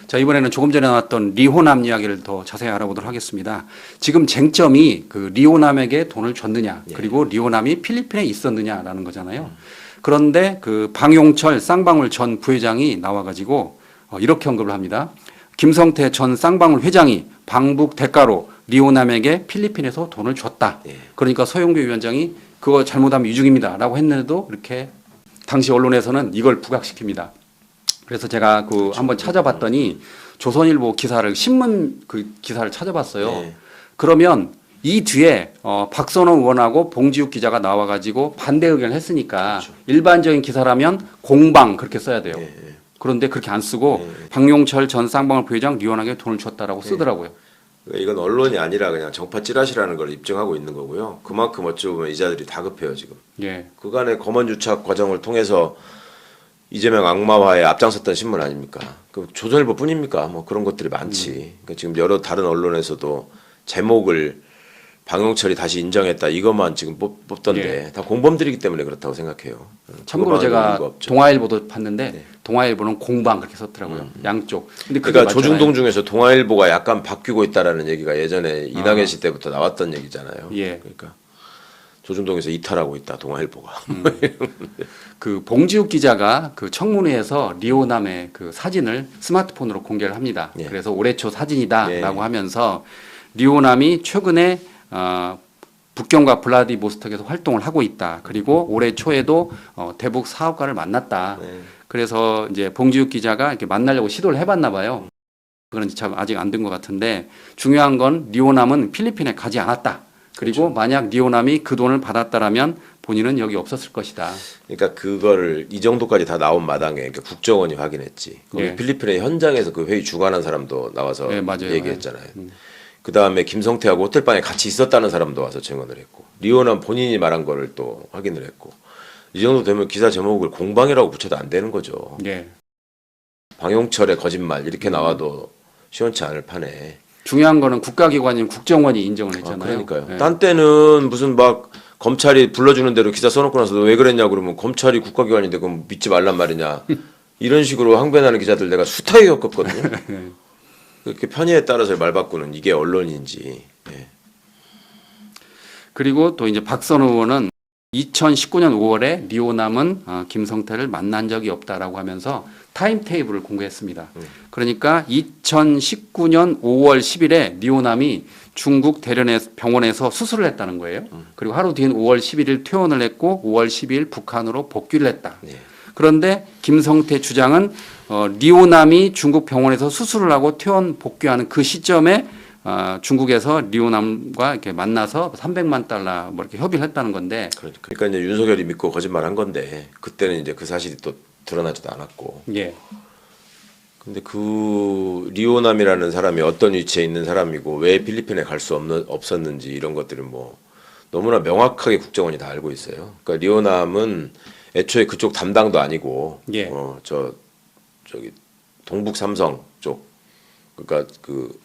자, 이번에는 조금 전에 나왔던 리호남 이야기를 더 자세히 알아보도록 하겠습니다. 지금 쟁점이 그 리호남에게 돈을 줬느냐, 그리고 리호남이 필리핀에 있었느냐라는 거잖아요. 그런데 그 방용철 쌍방울 전 부회장이 나와가지고 이렇게 언급을 합니다. 김성태 전 쌍방울 회장이 방북 대가로 리호남에게 필리핀에서 돈을 줬다. 그러니까 서영교 위원장이 그거 잘못하면 유증입니다라고 했는데도 이렇게 당시 언론에서는 이걸 부각시킵니다. 그래서 제가 그 한번 찾아봤더니 조선일보 기사를 신문 그 기사를 찾아봤어요. 그러면 이 뒤에 박선원 의원하고 봉지욱 기자가 나와가지고 반대 의견을 했으니까 일반적인 기사라면 공방 그렇게 써야 돼요. 그런데 그렇게 안 쓰고 방용철 전 쌍방울 부회장 리원하게 돈을 줬다라고 쓰더라고요. 이건 언론이 아니라 그냥 정파 찌라시라는 걸 입증하고 있는 거고요. 그만큼 어찌 보면 이자들이 다급해요 지금. 그간의 검언 유착 과정을 통해서 이재명 악마화에 앞장섰던 신문 아닙니까? 그 조선일보뿐입니까? 뭐 그런 것들이 많지. 그러니까 지금 여러 다른 언론에서도 제목을 방용철이 다시 인정했다 이것만 지금 뽑던데 다 공범들이기 때문에 그렇다고 생각해요. 참고로 제가 동아일보도 봤는데 동아일보는 공방 그렇게 썼더라고요. 양쪽. 근데 그러니까 조중동 중에서 동아일보가 약간 바뀌고 있다라는 얘기가 예전에 이낙연 씨 때부터 나왔던 얘기잖아요. 그러니까 조중동에서 이탈하고 있다 동아일보가. 그 봉지욱 기자가 그 청문회에서 리호남의 그 사진을 스마트폰으로 공개를 합니다. 그래서 올해 초 사진이다라고 하면서 리호남이 최근에 북경과 블라디보스톡에서 활동을 하고 있다. 그리고 올해 초에도 대북 사업가를 만났다. 그래서 이제 봉지욱 기자가 이렇게 만나려고 시도를 해봤나 봐요. 그런지 참 아직 안 된 것 같은데 중요한 건 리호남은 필리핀에 가지 않았다. 그리고 만약 리호남이 그 돈을 받았다라면 본인은 여기 없었을 것이다. 그러니까 그거를 이 정도까지 다 나온 마당에 그러니까 국정원이 확인했지. 필리핀의 현장에서 그 회의 주관한 사람도 나와서 얘기했잖아요. 그 다음에 김성태하고 호텔방에 같이 있었다는 사람도 와서 증언을 했고 리오남 본인이 말한 거를 또 확인을 했고 이 정도 되면 기사 제목을 공방이라고 붙여도 안 되는 거죠. 방용철의 거짓말 이렇게 나와도 시원치 않을 판에 중요한 거는 국가기관인 국정원이 인정을 했잖아요. 그러니까요. 딴 때는 무슨 막 검찰이 불러주는 대로 기사 써놓고 나서 너 왜 그랬냐 그러면 검찰이 국가기관인데 그럼 믿지 말란 말이냐 이런 식으로 항변하는 기자들 내가 수타에 겪었거든요. 그렇게 편의에 따라서 말 바꾸는 이게 언론인지. 그리고 또 이제 박선우 의원은 2019년 5월에 리호남은 김성태를 만난 적이 없다라고 하면서 타임테이블을 공개했습니다. 그러니까 2019년 5월 10일에 리호남이 중국 대련의 병원에서 수술을 했다는 거예요. 그리고 하루 뒤인 5월 11일 퇴원을 했고 5월 12일 북한으로 복귀를 했다. 그런데 김성태 주장은 리호남이 중국 병원에서 수술을 하고 퇴원 복귀하는 그 시점에 중국에서 리호남과 이렇게 만나서 300만 달러 뭐 이렇게 협의를 했다는 건데. 그러니까 이제 윤석열이 믿고 거짓말한 건데 그때는 이제 그 사실이 또 드러나지도 않았고. 근데 그 리호남이라는 사람이 어떤 위치에 있는 사람이고 왜 필리핀에 갈 수 없었는지 이런 것들은 뭐 너무나 명확하게 국정원이 다 알고 있어요. 그러니까 리호남은 애초에 그쪽 담당도 아니고 저기 동북 삼성 쪽 그러니까 그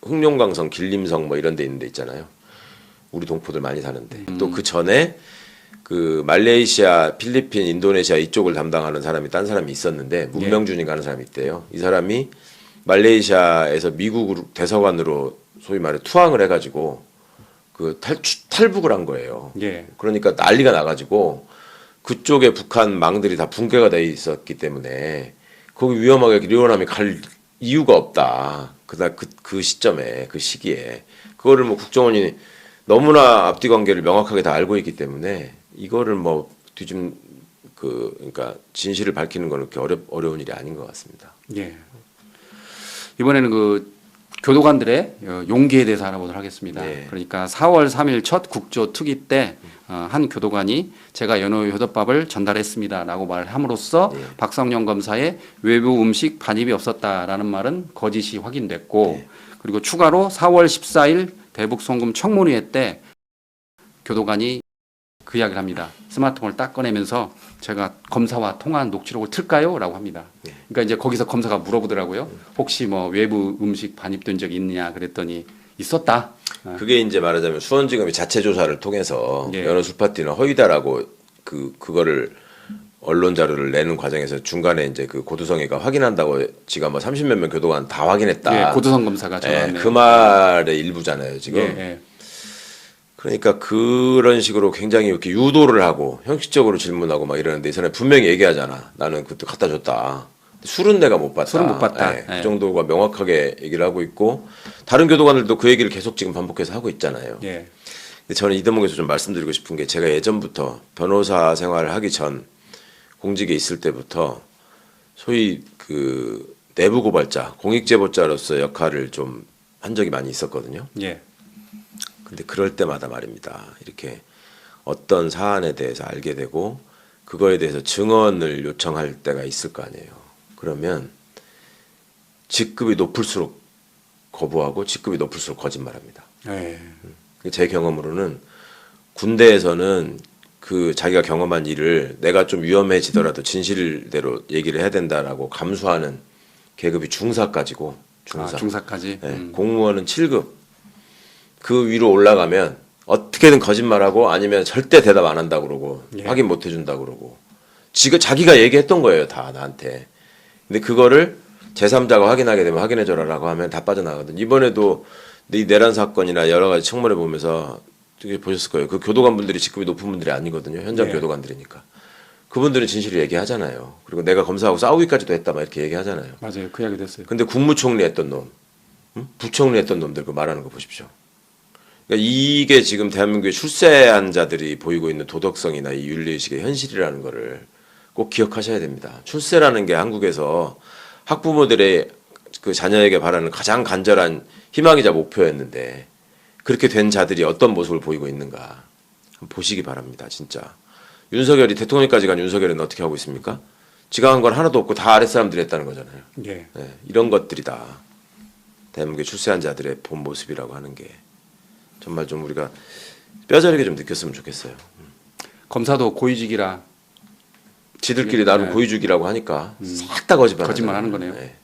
흑룡강성 길림성 뭐 이런 데 있는 데 있잖아요. 우리 동포들 많이 사는데 또 그 전에 그 말레이시아, 필리핀, 인도네시아 이쪽을 담당하는 사람이 딴 사람이 있었는데 문명준인가 하는 사람이 있대요. 이 사람이 말레이시아에서 미국 대사관으로 소위 말해 투항을 해가지고 그 탈북을 한 거예요. 그러니까 난리가 나가지고 그쪽에 북한 망들이 다 붕괴가 돼 있었기 때문에 거기 위험하게 리호남이 갈 이유가 없다. 그 시점에 그 시기에 그거를 뭐 국정원이 너무나 앞뒤 관계를 명확하게 다 알고 있기 때문에 이거를 뭐 그러니까 진실을 밝히는 건 그렇게 어려운 일이 아닌 것 같습니다. 이번에는 그 교도관들의 용기에 대해서 알아보도록 하겠습니다. 그러니까 4월 3일 첫 국조 특위 때 한 교도관이 제가 연어 효덮밥을 전달했습니다라고 말을 함으로써 박성영 검사의 외부 음식 반입이 없었다라는 말은 거짓이 확인됐고 그리고 추가로 4월 14일 대북 송금 청문회 때 교도관이 그 이야기를 합니다. 스마트폰을 딱 꺼내면서 제가 검사와 통화한 녹취록을 틀까요? 라고 합니다. 그러니까 이제 거기서 검사가 물어보더라고요. 혹시 뭐 외부 음식 반입된 적이 있느냐 그랬더니 있었다. 그게 이제 말하자면 수원지검이 자체 조사를 통해서 연어 술파티는 허위다라고 그거를 언론 자료를 내는 과정에서 중간에 이제 그 고두성이가 확인한다고 지가 뭐 30몇 명 교도관 다 확인했다. 예, 고두성 검사가 예, 전화했네요. 그 말의 일부잖아요, 지금. 예, 예. 그러니까 그런 식으로 굉장히 이렇게 유도를 하고 형식적으로 질문하고 막 이러는데 이 사람이 분명히 얘기하잖아. 나는 그때 갖다 줬다. 술은 내가 못 봤다. 술은 못 봤다. 예, 예. 그 정도가 명확하게 얘기를 하고 있고 다른 교도관들도 그 얘기를 계속 지금 반복해서 하고 있잖아요. 예. 근데 저는 이 대목에서 좀 말씀드리고 싶은 게 제가 예전부터 변호사 생활을 하기 전 공직에 있을 때부터 소위 그 내부 고발자, 공익 제보자로서 역할을 좀 한 적이 많이 있었거든요. 예. 근데 그럴 때마다 말입니다. 이렇게 어떤 사안에 대해서 알게 되고 그거에 대해서 증언을 요청할 때가 있을 거 아니에요. 그러면 직급이 높을수록 거부하고 직급이 높을수록 거짓말합니다. 예. 제 경험으로는 군대에서는 그 자기가 경험한 일을 내가 좀 위험해지더라도 진실대로 얘기를 해야 된다라고 감수하는 계급이 중사까지고 중사. 아, 중사까지. 네, 공무원은 7급. 그 위로 올라가면 어떻게든 거짓말하고 아니면 절대 대답 안 한다고 그러고 예. 확인 못 해준다고 그러고 자기가 얘기했던 거예요 다 나한테. 근데 그거를 제3자가 확인하게 되면 확인해줘라라고 하면 다 빠져나가거든. 이번에도 이 내란 사건이나 여러 가지 청문회 보면서 되게 보셨을 거예요. 그 교도관분들이 직급이 높은 분들이 아니거든요. 현장 예. 교도관들이니까. 그분들은 진실을 얘기하잖아요. 그리고 내가 검사하고 싸우기까지도 했다 막 이렇게 얘기하잖아요. 맞아요. 그 이야기 됐어요. 근데 국무총리 했던 놈, 부총리 했던 놈들 그 말하는 거 보십시오. 그러니까 이게 지금 대한민국의 출세한 자들이 보이고 있는 도덕성이나 이 윤리의식의 현실이라는 거를 꼭 기억하셔야 됩니다. 출세라는 게 한국에서 학부모들의 그 자녀에게 바라는 가장 간절한 희망이자 목표였는데 그렇게 된 자들이 어떤 모습을 보이고 있는가 한번 보시기 바랍니다. 진짜. 윤석열이 대통령까지 간 윤석열은 어떻게 하고 있습니까? 지가 한 건 하나도 없고 다 아랫사람들이 했다는 거잖아요. 예. 네, 이런 것들이다. 대한민국의 출세한 자들의 본 모습이라고 하는 게 정말 좀 우리가 뼈저리게 좀 느꼈으면 좋겠어요. 검사도 고위직이라 지들끼리 나름 네. 고위직이라고 하니까 싹 다 거짓말하는 거짓말하는 거네요. 네.